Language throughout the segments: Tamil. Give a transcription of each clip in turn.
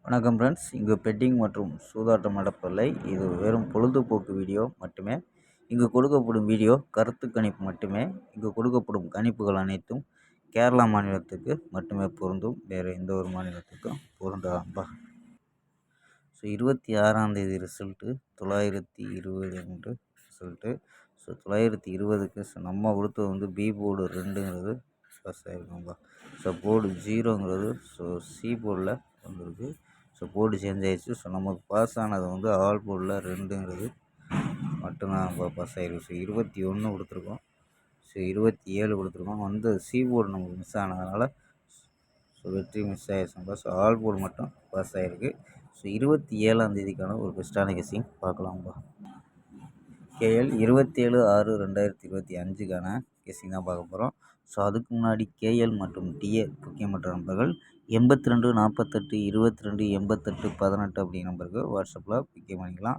வணக்கம் ஃப்ரெண்ட்ஸ். இங்கு பெட்டிங் மற்றும் சூதாட்டம் நடப்பதில்லை. இது வெறும் பொழுதுபோக்கு வீடியோ மட்டுமே. இங்கு கொடுக்கப்படும் வீடியோ கருத்து கணிப்பு மட்டுமே. இங்கு கொடுக்கப்படும் கணிப்புகள் அனைத்தும் கேரளா மாநிலத்துக்கு மட்டுமே பொருந்தும். வேறு எந்த ஒரு மாநிலத்துக்கும் பொருந்தாம்பா. ஸோ 26ஆம் தேதி ரிசல்ட்டு 920 ரிசல்ட்டு. ஸோ 920க்கு நம்ம கொடுத்தது வந்து பி போர்டு 2ங்கிறது பாஸ் ஆகிருக்கும்பா. ஸோ போர்டு 0ங்கிறது சி போர்டில் வந்திருக்கு. ஸோ போர்டு சேஞ்ச் ஆகிடுச்சு. ஸோ நமக்கு பாஸ் ஆனது வந்து ஆல் போர்டில் 2ங்கிறது மட்டும்தான் நம்ம பாஸ் ஆகிருக்கு. ஸோ 21 கொடுத்துருக்கோம். ஸோ 27 கொடுத்துருக்கோம். வந்து சி போர்டு நமக்கு மிஸ் ஆனதுனால ஸோ வெற்றி மிஸ் ஆகிடுச்சுப்பா. ஸோ ஆல் போர்டு மட்டும் பாஸ் ஆகிருக்கு. ஸோ 27ஆம் தேதிக்கான ஒரு பெஸ்ட்டான கெஸ்ஸிங் பார்க்கலாம்ப்பா. கேஎல் 27/6/2025க்கான கெஸ்ஸிங் தான் பார்க்க போகிறோம். ஸோ அதுக்கு முன்னாடி கேஎல் மற்றும் டிஏ முக்கியமற்ற நம்பர்கள் 82 48 22 88 18 அப்படிங்கிற நம்பருக்கு வாட்ஸ்அப்பில் புக்கிங் பண்ணிக்கலாம்.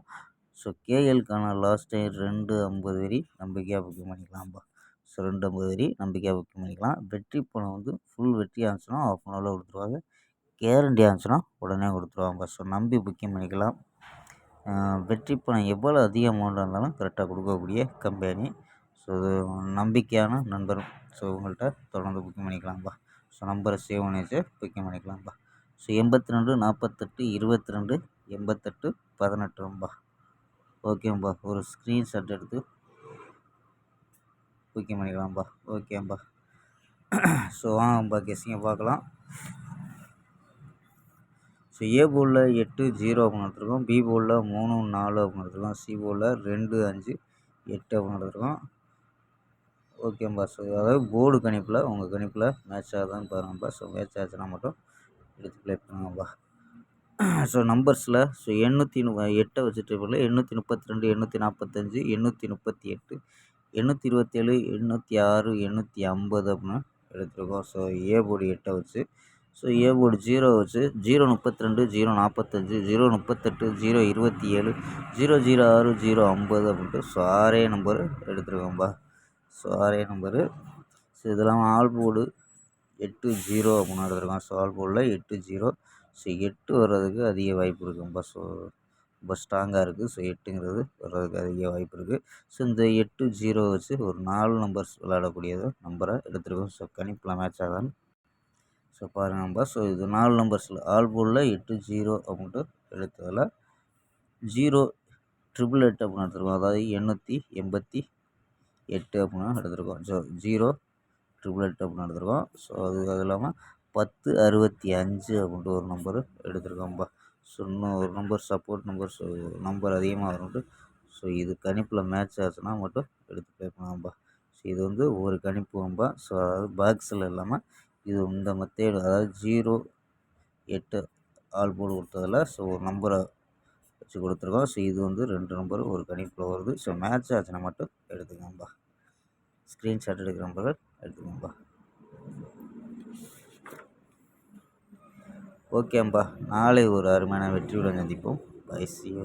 ஸோ கேஎல்க்கான லாஸ்ட் டைம் 250 வரி நம்பிக்கையாக புக்கிங் பண்ணிக்கலாம்ப்பா. ஸோ 250 வரி நம்பிக்கையாக புக்கிங் பண்ணிக்கலாம். வெற்றி பணம் வந்து ஃபுல் வெற்றி ஆச்சுன்னா ஆஃப் அன் ஹவரில் கொடுத்துருவாங்க. கேரண்டி ஆச்சுன்னா உடனே கொடுத்துருவாங்க. ஸோ நம்பி புக்கிங் பண்ணிக்கலாம். வெற்றி பணம் எவ்வளோ அதிக அமௌண்ட்டாக இருந்தாலும் கரெக்டாக கொடுக்கக்கூடிய கம்பெனி. ஸோ இது நம்பிக்கையான நண்பர். ஸோ உங்கள்கிட்ட தொடர்ந்து புக்கிங் பண்ணிக்கலாம்ப்பா. ஸோ நம்பரை சேவ் பண்ணி வச்சு புக்கிங் பண்ணிக்கலாம்ப்பா. ஸோ 82 48 22 88 18 ஓகேம்பா. ஒரு ஸ்க்ரீன்ஷாட் எடுத்து புக்கிங் பண்ணிக்கலாம்ப்பா. ஓகேம்பா. ஸோ வாங்கப்பா கெஸ்ஸிங்கை பார்க்கலாம். ஸோ ஏ போர்டில் 8 0 அப்படின்னு எடுத்துருக்கோம். பி போர்டில் 3 4 அப்படின்னு எடுத்துருக்கோம். சி போர்டில் 2 5 8 அப்படின்னு எடுத்துருக்கோம். ஓகேம்பா. ஸோ அதாவது போர்டு கணிப்பில் உங்கள் கணிப்பில் மேட்ச் ஆகுதான்னு பாருங்கப்பா. ஸோ மேட்ச் ஆச்சுன்னா மட்டும் எடுத்து ப்ளே பண்ணுங்கப்பா. ஸோ நம்பர்ஸில் 808 வச்சுட்டு 832 845 838 827 806 850 அப்படின்னு எடுத்துருக்கோம். ஸோ ஏ போர்டு 8 வச்சு. ஸோ ஏ போர்டு 0 வச்சு 032 045 038 027 006 050 அப்படின்ட்டு ஸோ 6 நம்பர் எடுத்துருக்கோம்பா. So 6 number. ஸோ இதெல்லாம் ஆல் போர்டு 8 0 அப்படின்னு எடுத்துருக்கோம். ஸோ ஆல் போர்டில் 8 0. ஸோ 8 வர்றதுக்கு அதிக வாய்ப்பு இருக்குதுப்பா. ஸோ ரொம்ப ஸ்ட்ராங்காக இருக்குது. ஸோ 8ங்கிறது வர்றதுக்கு அதிக வாய்ப்பு இருக்குது. ஸோ இந்த 8 0 வச்சு ஒரு 4 நம்பர்ஸ் விளையாடக்கூடியது நம்பரை எடுத்துருக்கோம். ஸோ கணிப்பில் மேட்ச் ஆகான்னு ஸோ பாருங்கப்பா. ஸோ இது 4 நம்பர்ஸில் ஆல் போர்டில் 8 0 அப்படின்ட்டு எடுத்ததில் 0 888 அப்படின்னு எடுத்துருக்கோம். அதாவது 888 அப்படின்னு எடுத்துருக்கோம். ஸோ 0 888 அப்படின்னு எடுத்துருக்கோம். ஸோ அது இல்லாமல் 10 65 அப்படின்ட்டு ஒரு நம்பர் எடுத்துருக்கோம்ப்பா. ஸோ இன்னும் ஒரு number support number. So number அதிகமாக வரும்ட்டு ஸோ இது கணிப்பில் மேட்ச் ஆச்சுன்னா மட்டும் எடுத்து ப்ளே பண்ணலாம்ப்பா. ஸோ இது வந்து ஒரு கணிப்பும்பா. ஸோ அதாவது பாக்ஸில் இல்லாமல் இது இந்த மெத்தேடு அதாவது 0 8 ஆல் போர்டு கொடுத்ததில் ஸோ ஒரு நம்பரை வச்சு கொடுத்துருக்கோம். ஸோ இது வந்து 2 நம்பர் ஒரு கணிப்பில் வருது. ஸோ மேட்ச் ஆச்சுன்னா மட்டும் எடுத்துக்கோம்பா. ஸ்க்ரீன்ஷாட் எடுக்கிற நம்பர்கள் எடுத்துக்கோம்பா. ஓகேம்பா. நாளை ஒரு அருமையான வெற்றியுடன் சந்திப்போம். பை. C you.